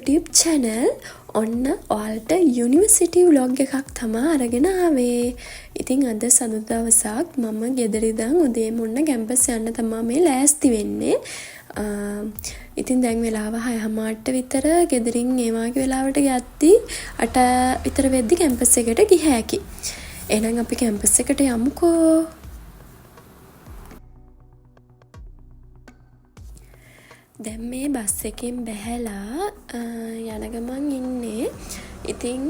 YouTube channel. ඔන්න ඔයාලට university vlog එකක් තමයි අරගෙන ආවේ. ඉතින් අද සඳුදා දවසක් මම ගෙදර ඉඳන් උදේම ඔන්න කැම්පස් යන්න තමයි මේ ලෑස්ති වෙන්නේ. ඉතින් දැන් වෙලාව 6:00ට විතර ගෙදරින් ඒ වගේ වෙලාවට යද්දී 8 විතර වෙද්දි කැම්පස් එකට ගිහ හැකි. එහෙනම් අපි කැම්පස් එකට යමුකෝ. දැන් මේ බස් එකෙන් බැහැලා යන ගමන් ඉන්නේ. ඉතින්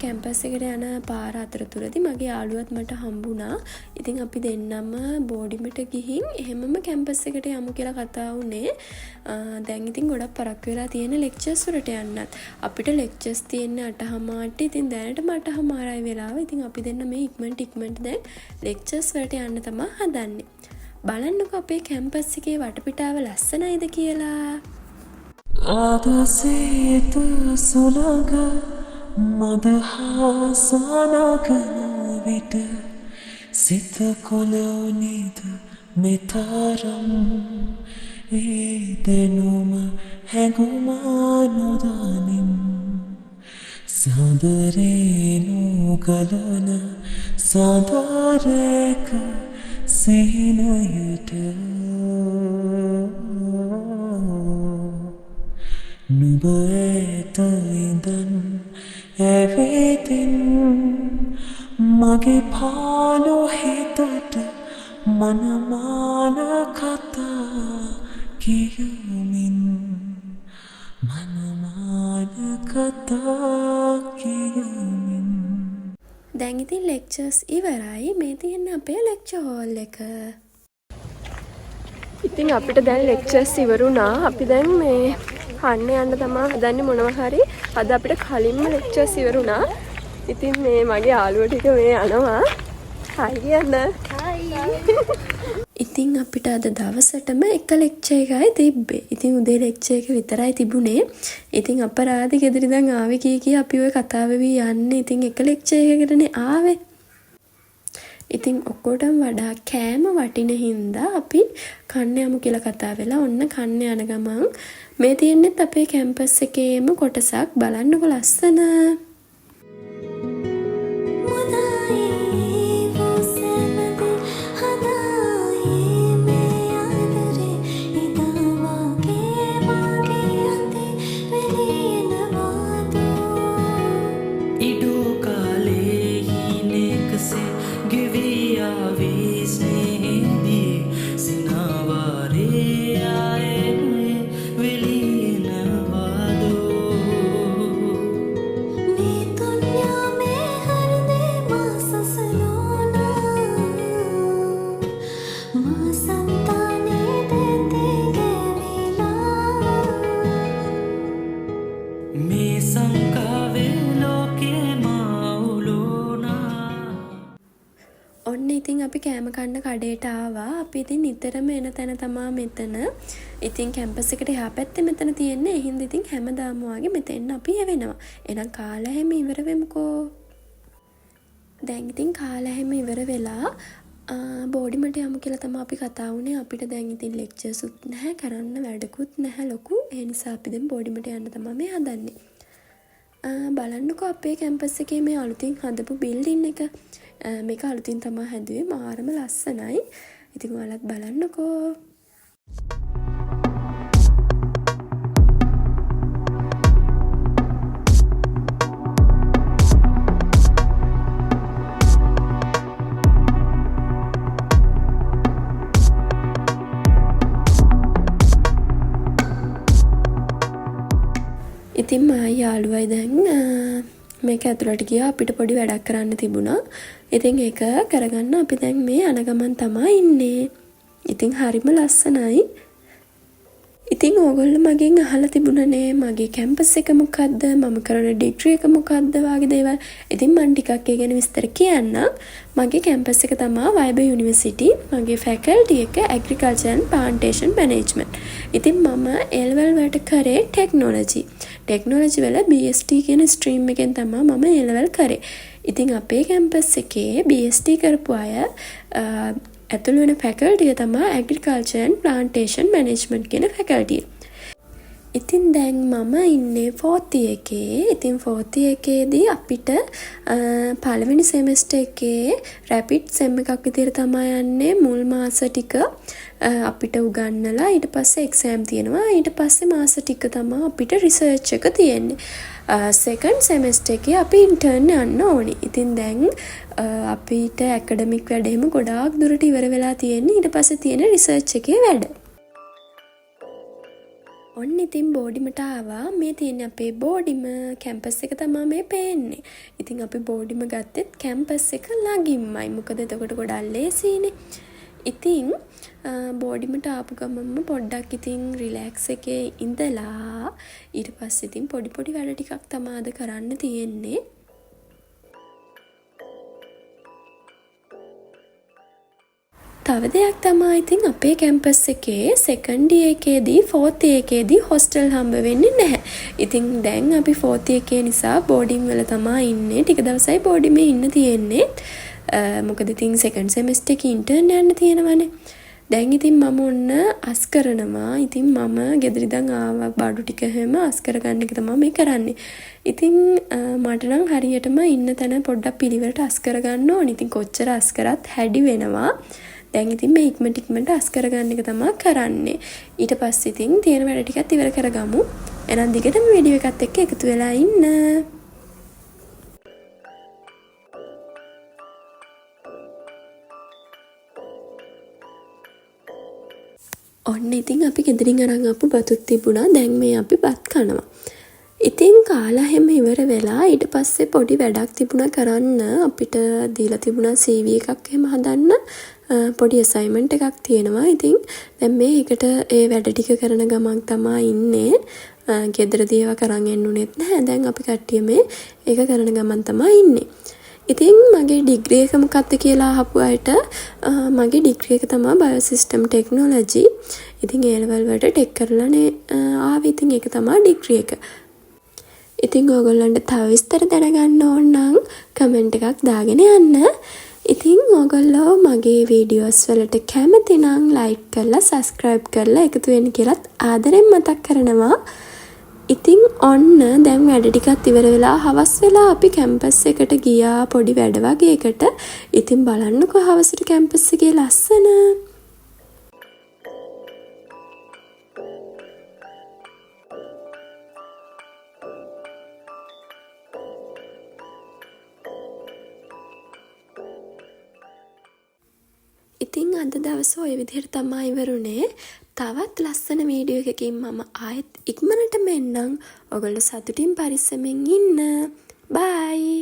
කැම්පස් එකට යන පාර අතරතුරදී මගේ යාළුවත් මට හම්බුණා. ඉතින් අපි දෙන්නම බෝඩිමට ගිහින් එහෙමම කැම්පස් එකට යමු කියලා කතා වුණේ. දැන් ඉතින් ගොඩක් පරක්කු වෙලා තියෙන ලෙක්චර්ස් වලට යන්නත්. අපිට ලෙක්චර්ස් තියෙන්නේ 8:00ට. ඉතින් දැනට 8:00යි වෙලාව. ඉතින් අපි දෙන්න මේ ඉක්මනට දැන් ලෙක්චර්ස් වලට යන්න තමයි හදන්නේ. බලන්නකො අපේ කැම්පස් එකේ වටපිටාව ලස්සනයිද කියලා. ආදසේත සුලග මදහාසනකන විට සිත කොළොනිද මෙතරම් ඒ දෙනුම හැඟුමානුදානින් සඳරේනු කලන සඳරේක සිහිනයට නුඹ ඇත ඉඳන් ඇවිදින් මගේ පාළු හිතට මනමාන කතා කියමින් මනමාන කතා කියමින්. දැන් ඉතින් ලෙක්චර්ස් ඉවරයි. මේ තියෙන්නේ අපේ ලෙක්චර් හෝල් එක. ඉතින් අපිට දැන් ලෙක්චර්ස් ඉවරුණා. අපි දැන් මේ කන්න යන්න තමයි හදන්නේ මොනවා හරි. අද අපිට කලින්ම ලෙක්චර්ස් ඉවරුණා. ඉතින් මේ මගේ යාළුවෝ ටික මේ යනවා. හයි කියන්න. හයි. ඉතින් අපිට අද දවසටම එක ලෙක්චර් එකයි තිබ්බේ. ඉතින් උදේ ලෙක්චර් එක විතරයි තිබුණේ. ඉතින් අපරාධි ගෙදර ඉඳන් ආවේ කී අපි ඔය කතා වෙවි යන්නේ. ඉතින් එක ලෙක්චර් එකකටනේ ආවේ. ඉතින් ඔක්කොටම වඩා කෑම වටින හින්දා අපි කන්න යමු කියලා කතා වෙලා ඔන්න කන්න යන ගමන් මේ තියෙන්නේ අපේ කැම්පස් එකේම කොටසක්. බලන්නකො ලස්සන. ඔන්න ඉතින් අපි කෑම කන්න කඩේට ආවා. අපි ඉතින් නිතරම එන තැන තමා මෙතන. ඉතින් කැම්පස් එකට එහා පැත්තේ මෙතන තියෙන්නේ. ඒ හින්දා ඉතින් හැමදාම වගේ මෙතෙන් අපි එවෙනවා. එහෙනම් කාලා හැම ඉවර වෙමුකෝ. දැන් ඉතින් කාලා හැම ඉවර වෙලා බෝඩිමට යමු කියලා තමයි අපි කතා වුණේ. අපිට දැන් ඉතින් ලෙක්චර්ස් උත් නැහැ, කරන්න වැඩකුත් නැහැ ලොකු. ඒ නිසා අපි දැන් බෝඩිමට යන්න තමයි මේ හදන්නේ. බලන්නකෝ අපේ කැම්පස් එකේ මේ අලුතින් හදපු බිල්ඩින් එක. මේක අලුතින් තමයි හැදුවේ. මාරම ලස්සනයි. ඉතින් ඔයාලත් බලන්නකෝ. ඉතින් මායි යාළුවයි දැන් මේක ඇතුළට ගියා. අපිට පොඩි වැඩක් කරන්න තිබුණා. ඉතින් ඒක කරගන්න අපි දැන් මේ යන ගමන් තමයි ඉන්නේ. ඉතින් හරිම ලස්සනයි. ඉතින් ඕගොල්ලෝ මගෙන් අහලා තිබුණනේ මගේ කැම්පස් එක මොකද්ද, මම කරන ඩිග්‍රී එක මොකද්ද වගේ දේවල්. ඉතින් මම ටිකක් ඒ ගැන විස්තර කියන්නම්. මගේ කැම්පස් එක තමයි වයිබර් යුනිවර්සිටි. මගේ ෆැකල්ටි එක ඇග්‍රිකල්චර් ඇන්ඩ් ප්ලාන්ටේෂන් මැනේජ්මන්ට්. ඉතින් මම A-level වලට කරේ ටෙක්නොලොජි. ටෙක්නොලොජි වල BST කියන ස්ට්‍රීම් එකෙන් තමයි මම A-level කරේ. ඉතින් අපේ කැම්පස් එකේ BST කරපු අය ඇතුළු වෙන ෆැකල්ටිය තමයි ඇග්‍රිකල්චර් ඇන්ඩ් ප්ලාන්ටේෂන් මැනේජ්මන්ට් කියන ෆැකල්ටිය. ඉතින් දැන් මම ඉන්නේ 4th එකේ. ඉතින් 4th එකේදී අපිට පළවෙනි සෙමෙස්ටර් එකේ රැපිඩ් සෙම් එකක් විදිහට තමයි යන්නේ. මුල් මාස ටික අපිට උගන්නලා ඊට පස්සේ එක්සෑම් තියෙනවා. ඊට පස්සේ මාස ටික තමයි අපිට රිසර්ච් එක තියෙන්නේ. සෙකන්ඩ් සෙමෙස්ටර් එකේ අපි ඉන්ටර්න් යන්න ඕනේ. ඉතින් දැන් අපිට ඇකඩමික් වැඩේම ගොඩාක් දුරට ඉවර වෙලා තියෙන්නේ. ඊට පස්සේ තියෙන රිසර්ච් එකේ වැඩ. ඔන්න ඉතින් බෝඩිමට ආවා. මේ තියෙන්නේ අපේ බෝඩිම. කැම්පස් එක තමයි මේ පේන්නේ. ඉතින් අපි බෝඩිම ගත්තෙත් කැම්පස් එක ළඟින්මයි. මොකද එතකොට ගොඩක් ලේසියිනේ. ඉතින් බෝඩිමට ආපු ගමන්ම පොඩ්ඩක් ඉතින් රිලැක්ස් එකේ ඉඳලා ඊට පස්සේ ඉතින් පොඩි වැඩ ටිකක් තමයි අද කරන්න තියෙන්නේ. තව දෙයක් තමයි ඉතින් අපේ කැම්පස් එකේ සෙකන්ඩ් ඉයර් එකේදී 4th එකේදී හොස්ටල් හම්බ වෙන්නේ නැහැ. ඉතින් දැන් අපි 4th එකේ නිසා බෝඩින් වල තමයි ඉන්නේ. ටික දවසයි බෝඩිමේ ඉන්න තියෙන්නේ. මොකද ඉතින් සෙකන්ඩ් සෙමෙස්ටර් එකේ ඉන්ටර්න් යන්න තියෙනවනේ. දැන් ඉතින් මම ඔන්න අස් කරනවා. ඉතින් මම ගෙදර ඉඳන් ආවා බඩු ටික හැම අස් කරගන්න එක තමයි මේ කරන්නේ. ඉතින් මට නම් හරියටම ඉන්න තැන පොඩ්ඩක් පිළිවෙලට අස් කරගන්න ඕනේ. ඉතින් කොච්චර අස් කරත් හැඩි වෙනවා. දැන් ඉතින් මේ ඉක්මනට අස් කරගන්න එක තමයි කරන්නේ. ඊට පස්සේ ඉතින් තියෙන වැඩ ටිකත් ඉවර කරගමු. එහෙනම් දිගටම වීඩියෝ එකත් එක්ක එකතු වෙලා ඉන්න. ඔන්න ඉතින් අපි ගෙදරින් අරන් ආපු බතුත් තිබුණා. දැන් මේ අපි බත් කනවා. ඉතින් කාලා හැම ඉවර වෙලා ඊට පස්සේ පොඩි වැඩක් තිබුණා කරන්න. අපිට දීලා තිබුණා CV එකක් එහෙම හදන්න. පොඩි අසයින්මන්ට් එකක් තියෙනවා. ඉතින් දැන් මේ එකට ඒ වැඩ ටික කරන ගමන් තමයි ඉන්නේ. ගෙදරදී ඒවා කරන් එන්නුනෙත් නැහැ. දැන් අපි කට්ටිය මේ ඒක කරන ගමන් තමයි ඉන්නේ. ඉතින් මගේ ඩිග්‍රී එක මොකක්ද කියලා අහපු අයට මගේ ඩිග්‍රී එක තමයි බයෝසිස්ටම් ටෙක්නොලොජි. ඉතින් ඒ ලෙවල් වලට ටෙක් කරලානේ ආවේ. ඉතින් ඒක තමයි ඩිග්‍රී එක. ඉතින් ඔයගොල්ලන්ට තව විස්තර දැනගන්න ඕන නම් කමෙන්ට් එකක් දාගෙන යන්න. ඉතින් ඔයගොල්ලෝ මගේ වීඩියෝස් වලට කැමති නම් ලයික් කරලා සබ්ස්ක්‍රයිබ් කරලා එකතු වෙන්න කියලාත් ආදරෙන් මතක් කරනවා. ඉතින් ඔන්න දැන් වැඩ ටිකක් ඉවර වෙලා හවස් වෙලා අපි කැම්පස් එකට ගියා පොඩි වැඩ වගේ එකට. ඉතින් බලන්නකෝ හවසට කැම්පස් එකේ ලස්සන. ඉතින් අද දවස ඔය විදිහට තමයි ඉවරුනේ. තවත් ලස්සන වීඩියෝ එකකින් මම ආයෙත් ඉක්මනටම එන්නම්. ඔයගොල්ලෝ සතුටින් පරිස්සමෙන් ඉන්න. බයි.